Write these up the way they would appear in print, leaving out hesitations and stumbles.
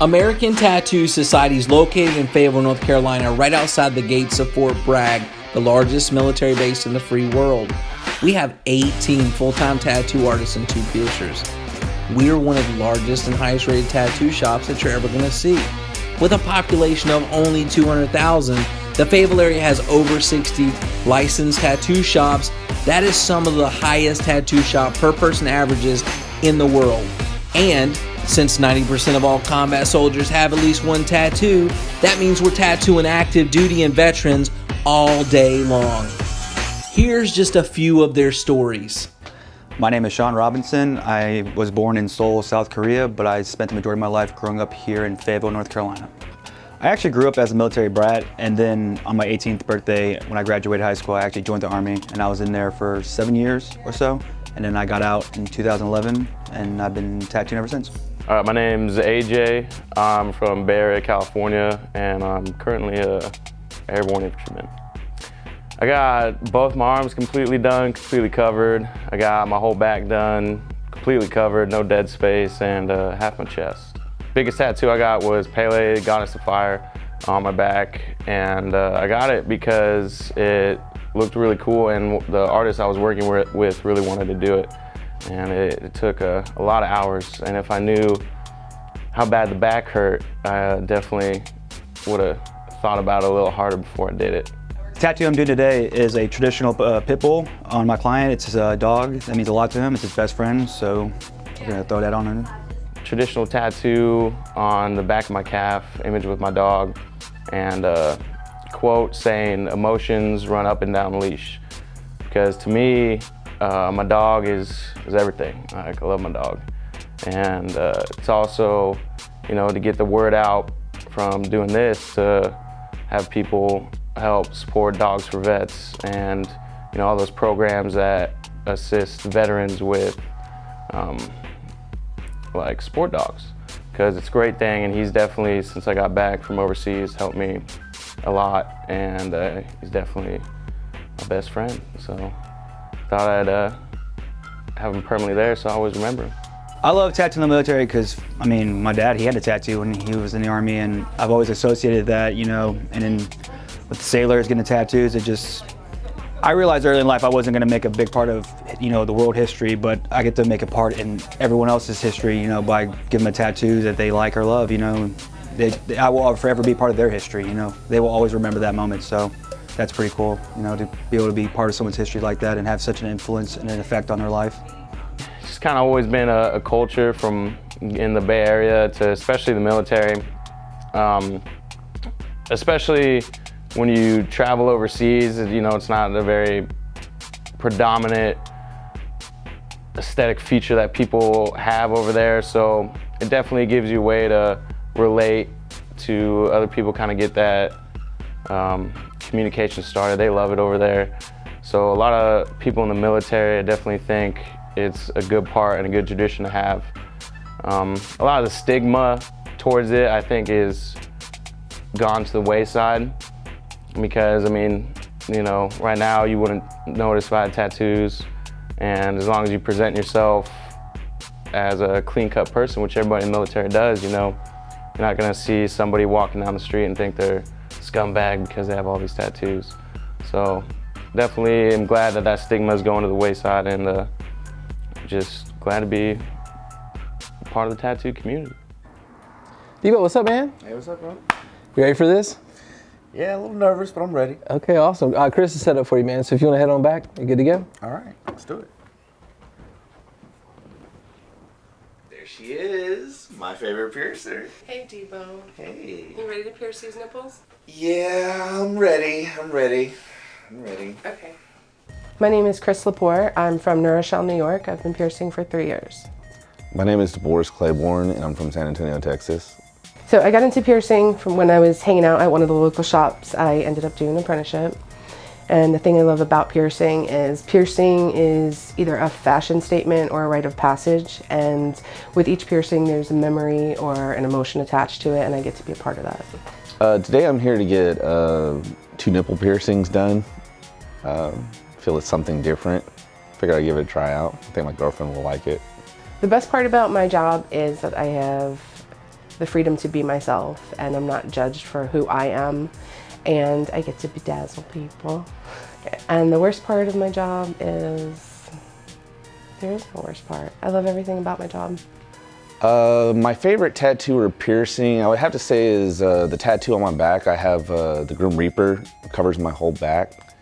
American Tattoo Society is located in Fayetteville, North Carolina, right outside the gates of Fort Bragg, the largest military base in the free world. We have 18 full-time tattoo artists and 2 piercers. We're one of the largest and highest rated tattoo shops that you're ever going to see. With a population of only 200,000, the Fayetteville area has over 60 licensed tattoo shops. That is some of the highest tattoo shop per person averages in the world. And since 90% of all combat soldiers have at least one tattoo, that means we're tattooing active duty and veterans all day long. Here's just a few of their stories. My name is Sean Robinson. I was born in Seoul, South Korea, but I spent the majority of my life growing up here in Fayetteville, North Carolina. I actually grew up as a military brat, and then on my 18th birthday, when I graduated high school, I actually joined the Army, and I was in there for 7 years or so. And then I got out in 2011, and I've been tattooing ever since. My name's AJ. I'm from Bay Area, California, and I'm currently a airborne infantryman. I got both my arms completely done, completely covered. I got my whole back done, completely covered, no dead space, and half my chest. Biggest tattoo I got was Pele, Goddess of Fire, on my back, and I got it because it looked really cool, and the artist I was working with really wanted to do it. And it took a lot of hours, and if I knew how bad the back hurt, I definitely would have thought about it a little harder before I did it. The tattoo I'm doing today is a traditional pit bull on my client. It's a dog. That means a lot to him. It's his best friend, so we're gonna throw that on him. Traditional tattoo on the back of my calf, image with my dog, and a quote saying, "Emotions run up and down the leash." Because to me, my dog is everything. I love my dog. And it's also, to get the word out from doing this, to have people help support Dogs for Vets and, all those programs that assist veterans with like sport dogs. Because it's a great thing, and he's definitely, since I got back from overseas, helped me a lot, and he's definitely my best friend. So thought I'd have him permanently there, so I always remember him. I love tattooing in the military because, my dad, he had a tattoo when he was in the Army, and I've always associated that, and then with the sailors getting the tattoos, I realized early in life I wasn't going to make a big part of, the world history, but I get to make a part in everyone else's history, by giving them a tattoo that they like or love, I will forever be part of their history, They will always remember that moment, so that's pretty cool, to be able to be part of someone's history like that and have such an influence and an effect on their life. It's just kind of always been a culture from in the Bay Area to especially the military, especially when you travel overseas. It's not a very predominant aesthetic feature that people have over there, so it definitely gives you a way to relate to other people, kind of get that communication started. They love it over there. So a lot of people in the military, I definitely think it's a good part and a good tradition to have. A lot of the stigma towards it, I think, is gone to the wayside, because right now you wouldn't notice if I had tattoos, and as long as you present yourself as a clean-cut person, which everybody in the military does, you're not gonna see somebody walking down the street and think they're scumbag because they have all these tattoos. So definitely am glad that stigma is going to the wayside, and just glad to be part of the tattoo community. Debo, what's up, man? Hey, what's up, bro? You ready for this? Yeah, a little nervous, but I'm ready. Okay, awesome. Chris is set up for you, man. So if you want to head on back, you good to go? All right, let's do it. There she is, my favorite piercer. Hey, Debo. Hey. You ready to pierce these nipples? Yeah, I'm ready. Okay. My name is Chris Lepore. I'm from New Rochelle, New York. I've been piercing for 3 years. My name is DeBoris Claiborne, and I'm from San Antonio, Texas. So I got into piercing from when I was hanging out at one of the local shops. I ended up doing an apprenticeship. And the thing I love about piercing is either a fashion statement or a rite of passage. And with each piercing, there's a memory or an emotion attached to it, and I get to be a part of that. Today I'm here to get 2 nipple piercings done. Feel it's something different. Figured I'd give it a try out. I think my girlfriend will like it. The best part about my job is that I have the freedom to be myself, and I'm not judged for who I am, and I get to bedazzle people. And the worst part of my job is, there is no worst part. I love everything about my job. My favorite tattoo or piercing, I would have to say, is the tattoo on my back. I have the Grim Reaper. It covers my whole back.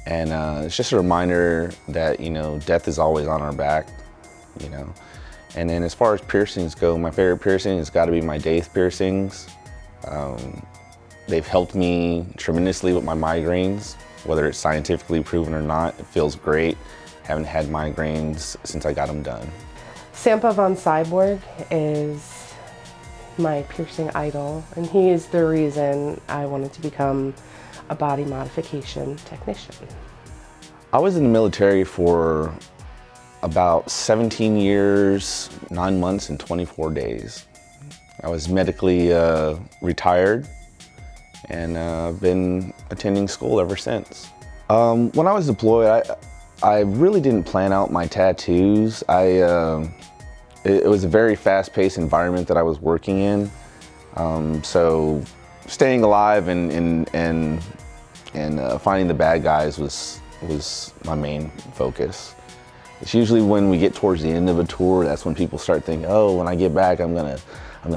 And it's just a reminder that, you know, death is always on our back, you know. And then as far as piercings go, my favorite piercing has got to be my Daith piercings. They've helped me tremendously with my migraines, whether it's scientifically proven or not. It feels great. Haven't had migraines since I got them done. Sampa von Cyborg is my piercing idol, and he is the reason I wanted to become a body modification technician. I was in the military for about 17 years, 9 months, and 24 days. I was medically retired, and I've been attending school ever since. When I was deployed, I really didn't plan out my tattoos. It was a very fast-paced environment that I was working in. So staying alive and finding the bad guys was my main focus. It's usually when we get towards the end of a tour, that's when people start thinking, oh, when I get back, I'm gonna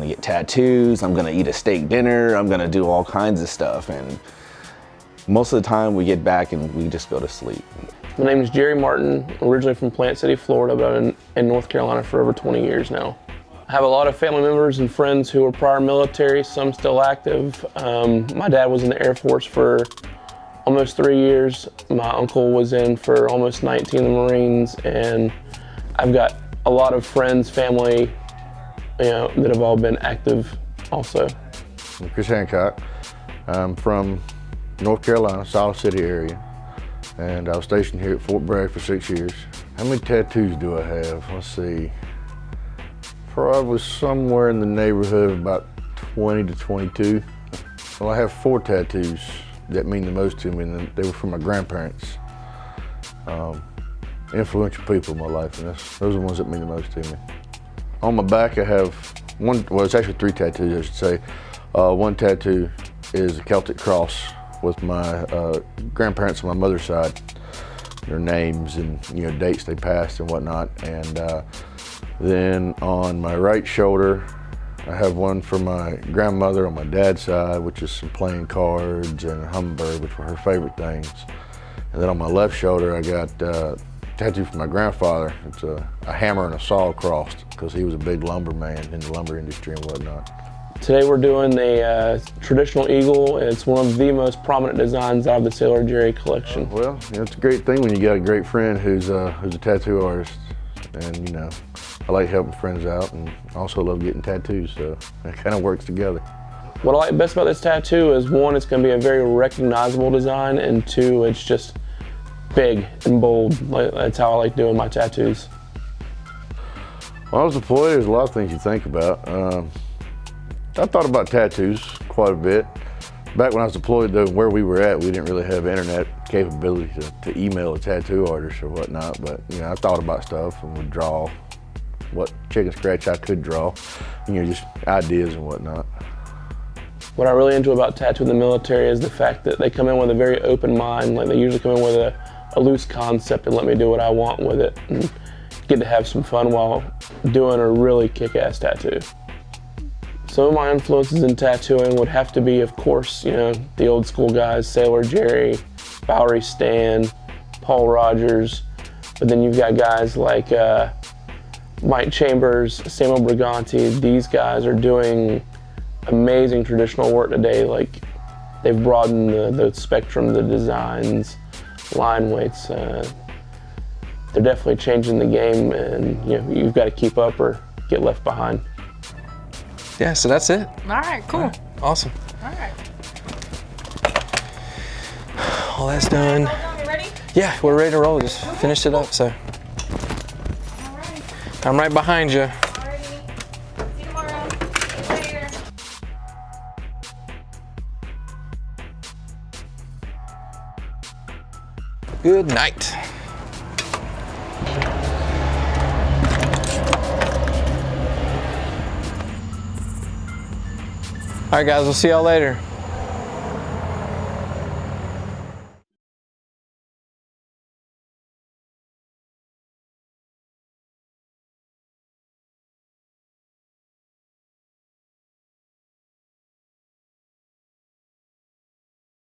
get tattoos, I'm gonna eat a steak dinner, I'm gonna do all kinds of stuff. And most of the time we get back and we just go to sleep. My name is Jerry Martin, originally from Plant City, Florida, but I've been in North Carolina for over 20 years now. I have a lot of family members and friends who were prior military, some still active. My dad was in the Air Force for almost 3 years. My uncle was in for almost 19 in the Marines, and I've got a lot of friends, family, you know, that have all been active also. I'm Chris Hancock. I'm from North Carolina, Solid City area, and I was stationed here at Fort Bragg for 6 years. How many tattoos do I have? Let's see. Probably somewhere in the neighborhood of about 20 to 22. Well, I have 4 tattoos that mean the most to me, and they were from my grandparents. Influential people in my life, and those are the ones that mean the most to me. On my back, I have one, well, it's actually 3 tattoos, I should say. One tattoo is a Celtic cross with my grandparents on my mother's side, their names and, you know, dates they passed and whatnot. And then on my right shoulder, I have one for my grandmother on my dad's side, which is some playing cards and a hummingbird, which were her favorite things. And then on my left shoulder, I got a tattoo from my grandfather. It's a hammer and a saw crossed, because he was a big lumberman in the lumber industry and whatnot. Today we're doing the traditional eagle. It's one of the most prominent designs out of the Sailor Jerry collection. Well, you know, it's a great thing when you got a great friend who's a tattoo artist. And, you know, I like helping friends out, and also love getting tattoos, so it kind of works together. What I like best about this tattoo is, 1, it's going to be a very recognizable design, and 2, it's just big and bold. That's how I like doing my tattoos. When I was deployed, there's a lot of things you think about. I thought about tattoos quite a bit. Back when I was deployed, though, where we were at, we didn't really have internet capability to email a tattoo artist or whatnot, but, you know, I thought about stuff and would draw what chicken scratch I could draw, you know, just ideas and whatnot. What I really enjoy about tattoo in the military is the fact that they come in with a very open mind. Like, they usually come in with a loose concept and let me do what I want with it, and get to have some fun while doing a really kick-ass tattoo. Some of my influences in tattooing would have to be, of course, you know, the old school guys, Sailor Jerry, Bowery Stan, Paul Rogers, but then you've got guys like Mike Chambers, Samuel Briganti. These guys are doing amazing traditional work today. Like, they've broadened the spectrum, the designs, line weights. They're definitely changing the game, and, you know, you've got to keep up or get left behind. Yeah, so that's it. All right, cool. All right, awesome. All right. All that's done. You ready? Yeah, we're ready to roll. Just finished it up, so. All right. I'm right behind you. Alrighty. See you tomorrow. See you later. Good night. right, guys, we'll see y'all later.